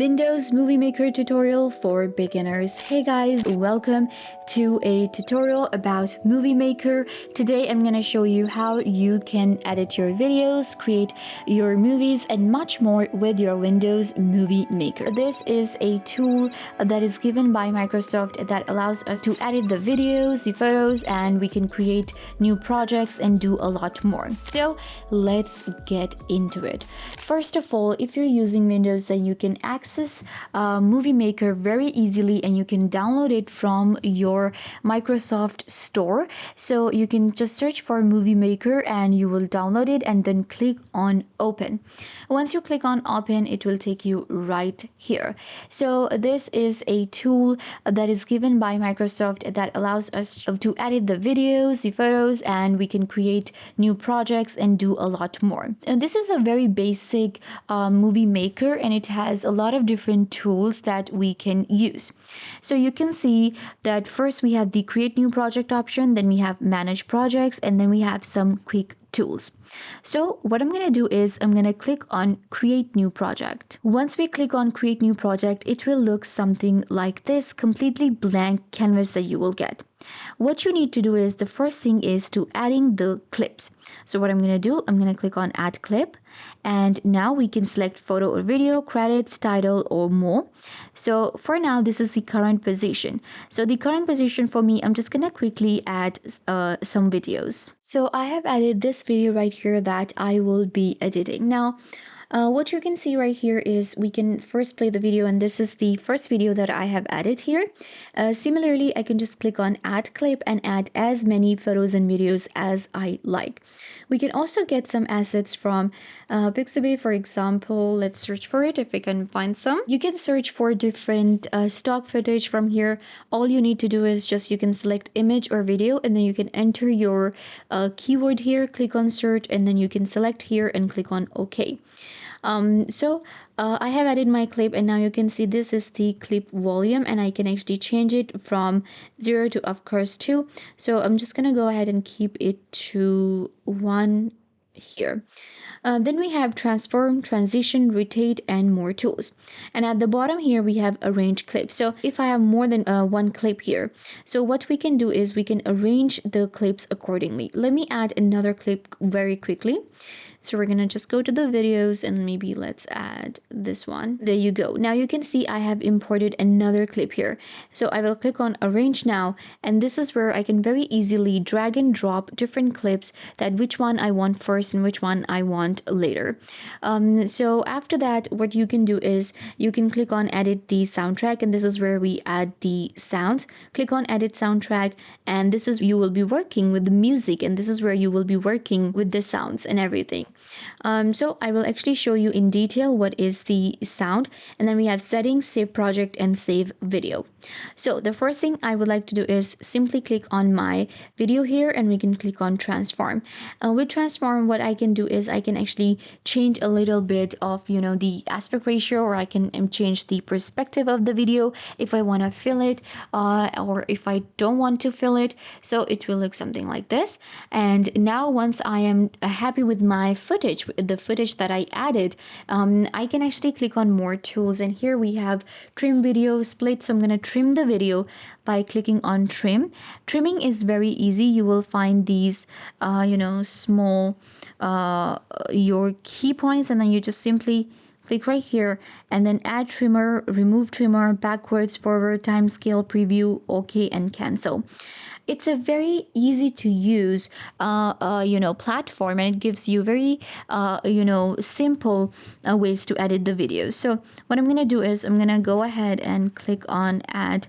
Windows Movie Maker tutorial for beginners. Hey guys, welcome to a tutorial about Movie Maker. Today I'm going to show you how you can edit your videos, create your movies and much more with your Windows Movie Maker. This is a tool that is given by Microsoft that allows us to edit the videos, the photos, and we can create new projects and do a lot more. So let's get into it. First of all, if you're using Windows, then you can access Movie Maker very easily and you can download it from your Microsoft Store. So you can just search for Movie Maker and you will download it and then click on open. Once you click on open, it will take you right here. So this is a tool that is given by Microsoft that allows us to edit the videos, the photos, and we can create new projects and do a lot more. And this is a very basic Movie Maker and it has a lot of different tools that we can use. So you can see that first we have the create new project option, then we have manage projects, and then we have some quick tools. So what I'm going to do is I'm going to click on create new project. Once we click on create new project, it will look something like this, completely blank canvas that you will get. What you need to do is the first thing is to adding the clips. So what I'm going to do, I'm going to click on add clip, and now we can select photo or video, credits, title, or more. So for now, this is the current position. So the current position for me, I'm just going to quickly add some videos. So I have added this video right here that I will be editing. Now, what you can see right here is we can first play the video, and this is the first video that I have added here. Similarly, I can just click on add clip and add as many photos and videos as I like. We can also get some assets from Pixabay, for example. Let's search for it if we can find some. You can search for different stock footage from here. All you need to do is just you can select image or video, and then you can enter your keyword here, click on search, and then you can select here and click on OK. I have added my clip, and now you can see this is the clip volume, and I can actually change it from 0 to of course 2. So I'm just gonna go ahead and keep it to 1 here. Then we have transform, transition, rotate, and more tools. And at the bottom here we have arrange clips. So if I have more than one clip here, so what we can do is we can arrange the clips accordingly. Let me add another clip very quickly. So we're gonna just go to the videos and maybe let's add this one. There you go. Now you can see I have imported another clip here. So I will click on arrange now, and this is where I can very easily drag and drop different clips, that which one I want first and which one I want later. So after that, what you can do is you can click on edit the soundtrack, and this is where we add the sounds. Click on edit soundtrack, and this is you will be working with the music, and this is where you will be working with the sounds and everything. So I will actually show you in detail what is the sound, and then we have settings, save project, and save video. So the first thing I would like to do is simply click on my video here, and we can click on transform. With transform, what I can do is I can actually change a little bit of the aspect ratio, or I can change the perspective of the video if I want to fill it, or if I don't want to fill it. So it will look something like this. And now once I am happy with my footage, the footage that I added, I can actually click on more tools, and here we have trim video split. So I'm going to trim the video by clicking on trim. Trimming is very easy. You will find these small your key points, and then you just simply click right here and then add trimmer, remove trimmer, backwards, forward, time scale, preview, OK, and cancel. It's a very easy to use platform, and it gives you very simple ways to edit the videos. So what I'm gonna do is I'm gonna go ahead and click on add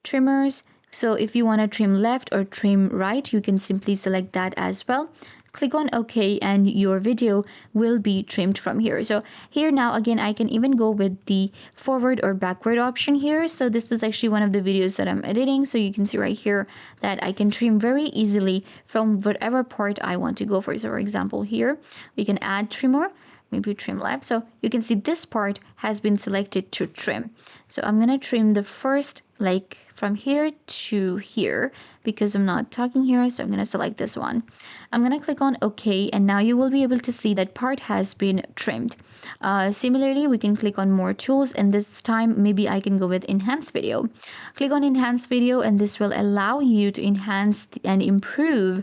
trimmers. So if you want to trim left or trim right, you can simply select that as well. Click on OK, and your video will be trimmed from here. So here now again I can even go with the forward or backward option here. So this is actually one of the videos that I'm editing, so you can see right here that I can trim very easily from whatever part I want to go for. So for example here we can add trimmer, maybe trim left. So you can see this part has been selected to trim. So I'm gonna trim the first, like from here to here, because I'm not talking here. So I'm gonna select this one. I'm gonna click on OK, and now you will be able to see that part has been trimmed. Similarly, we can click on more tools, and this time maybe I can go with enhance video. Click on enhance video, and this will allow you to enhance and improve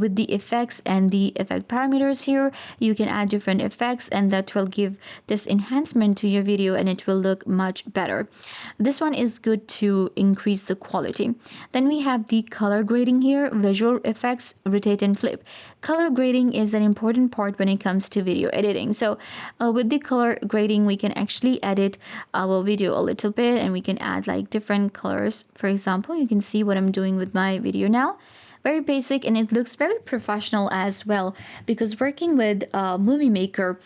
with the effects and the effect parameters here. You can add different effects, and that will give this enhancement to your video, and it will look much better. This one is good to increase the quality. Then we have the color grading here, visual effects, rotate and flip. Color grading is an important part when it comes to video editing. So with the color grading, we can actually edit our video a little bit, and we can add like different colors. For example, you can see what I'm doing with my video now. Very basic, and it looks very professional as well, because working with a movie maker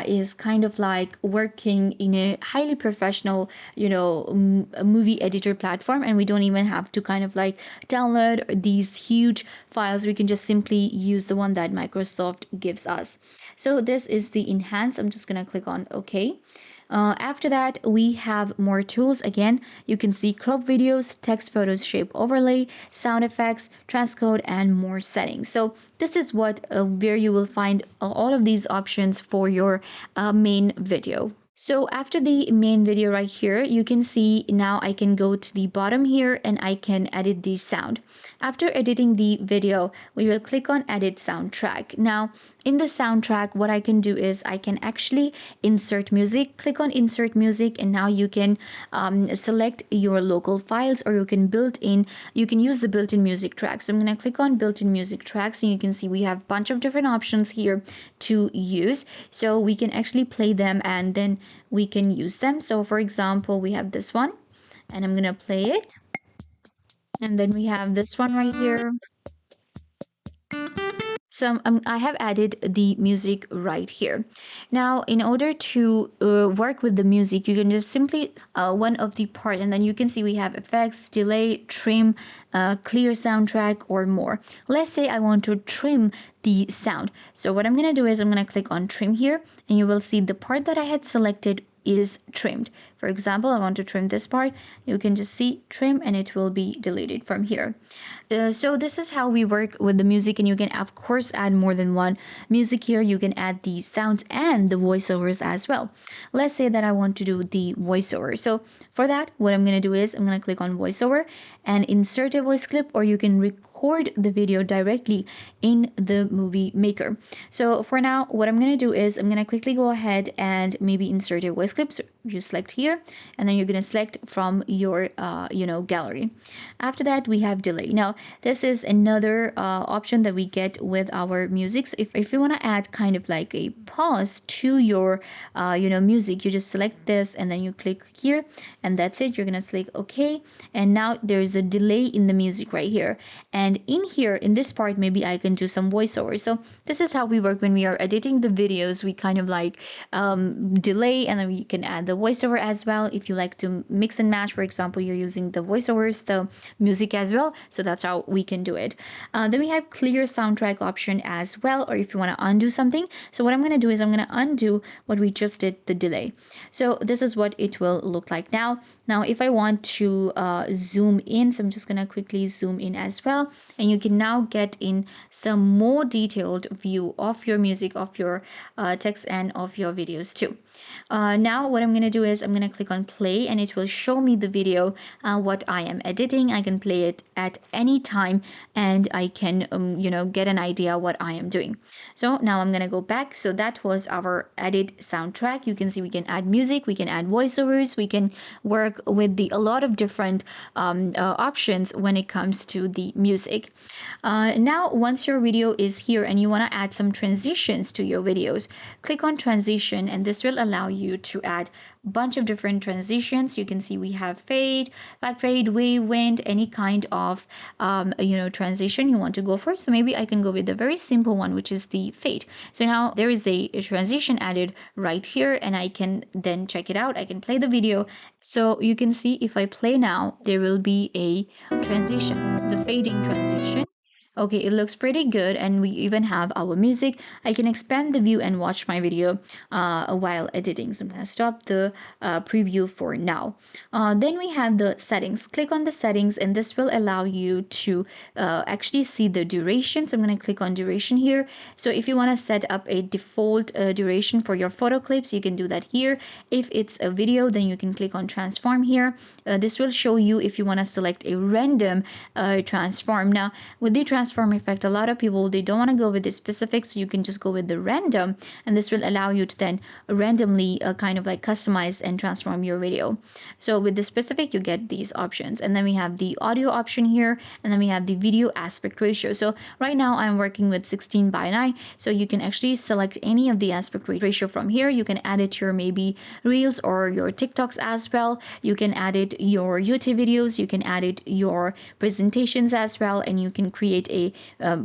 is kind of like working in a highly professional, movie editor platform, and we don't even have to kind of like download these huge files. We can just simply use the one that Microsoft gives us. So this is the enhance. I'm just gonna click on OK. After that, we have more tools. Again, you can see crop videos, text, photos, shape overlay, sound effects, transcode, and more settings. So this is what where you will find all of these options for your main video. So after the main video right here, you can see now I can go to the bottom here and I can edit the sound. After editing the video, we will click on edit soundtrack. Now in the soundtrack, what I can do is I can actually insert music. Click on insert music, and now you can select your local files, or you can use the built-in music tracks. So I'm going to click on built-in music tracks, and you can see we have a bunch of different options here to use. So we can actually play them and then we can use them. So for example, we have this one, and I'm gonna play it, and then we have this one right here. So I have added the music right here. Now in order to work with the music, you can just simply one of the part, and then you can see we have effects, delay, trim, clear soundtrack, or more. Let's say I want to trim the sound. So what I'm going to do is I'm going to click on trim here, and you will see the part that I had selected is trimmed. For example, I want to trim this part. You can just see trim, and it will be deleted from here. So this is how we work with the music, and you can of course add more than one music here. You can add the sounds and the voiceovers as well. Let's say that I want to do the voiceover. So for that, what I'm going to do is I'm going to click on voiceover and insert a voice clip, or you can record the video directly in the movie maker. So for now, what I'm going to do is I'm going to quickly go ahead and maybe insert a voice clip. So you select here, and then you're going to select from your gallery. After that, we have delay. Now this is another option that we get with our music. So if you want to add kind of like a pause to your music, you just select this and then you click here, and that's it. You're gonna select OK, and now there's a delay in the music right here. And in here, in this part, maybe I can do some voiceover. So this is how we work when we are editing the videos. We kind of like delay, and then we can add the voiceover as well. If you like to mix and match, for example, you're using the voiceovers, the music as well. So that's how we can do it. Then we have clear soundtrack option as well, or if you want to undo something. So what I'm going to do is I'm going to undo what we just did, the delay. So this is what it will look like now. Now if I want to zoom in, so I'm just going to quickly zoom in as well, and you can now get in some more detailed view of your music, of your text, and of your videos too. Now what I'm going to do is I'm going to click on play, and it will show me the video what I am editing. I can play it at any time, and I can get an idea what I am doing. So now I'm going to go back. So that was our edit soundtrack. You can see we can add music, we can add voiceovers, we can work with a lot of different options when it comes to the music. Now once your video is here and you want to add some transitions to your videos, click on transition, and this will allow you to add a bunch of different transitions. You can see we have fade, back fade, wave, wind, any kind of transition you want to go for. So maybe I can go with a very simple one, which is the fade. So now there is a transition added right here, and I can then check it out. I can play the video. So you can see if I play now, there will be a transition, the fading transition. Okay, it looks pretty good, and we even have our music. I can expand the view and watch my video while editing. So I'm going to stop the preview for now. Then we have the settings. Click on the settings, and this will allow you to actually see the duration. So I'm going to click on duration here. So if you want to set up a default duration for your photo clips, you can do that here. If it's a video, then you can click on transform here. This will show you if you want to select a random transform. Now with the transform effect, a lot of people, they don't want to go with the specific, so you can just go with the random, and this will allow you to then randomly kind of like customize and transform your video. So with the specific, you get these options, and then we have the audio option here, and then we have the video aspect ratio. So right now I'm working with 16:9, so you can actually select any of the aspect ratio from here. You can add it to your maybe reels or your TikToks as well. You can add it your YouTube videos, you can add it your presentations as well, and you can create a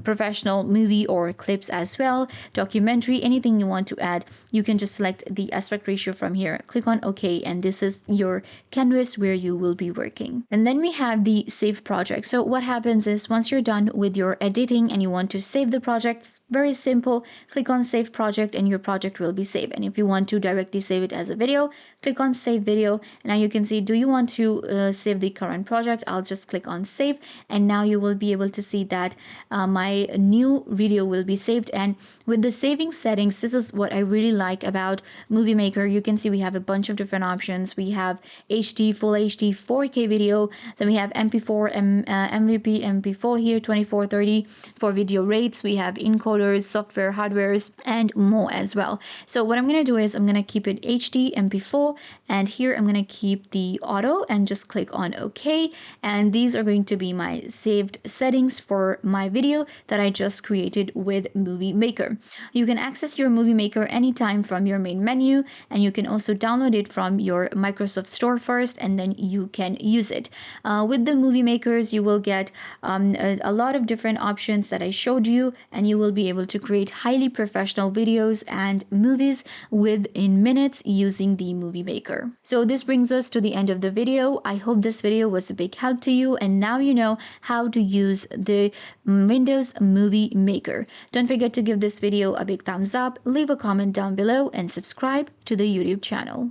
professional movie or clips as well, documentary, anything you want to add. You can just select the aspect ratio from here, click on OK, and this is your canvas where you will be working. And then we have the save project. So what happens is once you're done with your editing and you want to save the project, it's very simple. Click on save project and your project will be saved. And if you want to directly save it as a video, click on save video. Now you can see, do you want to save the current project? I'll just click on save, and now you will be able to see that my new video will be saved. And with the saving settings, this is what I really like about Movie Maker. You can see we have a bunch of different options. We have HD, Full HD, 4K video. Then we have MP4, MVP, MP4 here, 2430 for video rates. We have encoders, software, hardwares, and more as well. So what I'm going to do is I'm going to keep it HD, MP4, and here I'm going to keep the auto and just click on OK. And these are going to be my saved settings for my video that I just created with Movie Maker. You can access your Movie Maker anytime from your main menu, and you can also download it from your Microsoft Store first, and then you can use it. With the Movie Makers, you will get a lot of different options that I showed you, and you will be able to create highly professional videos and movies within minutes using the Movie Maker. So this brings us to the end of the video. I hope this video was a big help to you, and now you know how to use the Windows Movie Maker. Don't forget to give this video a big thumbs up, leave a comment down below, and subscribe to the YouTube channel.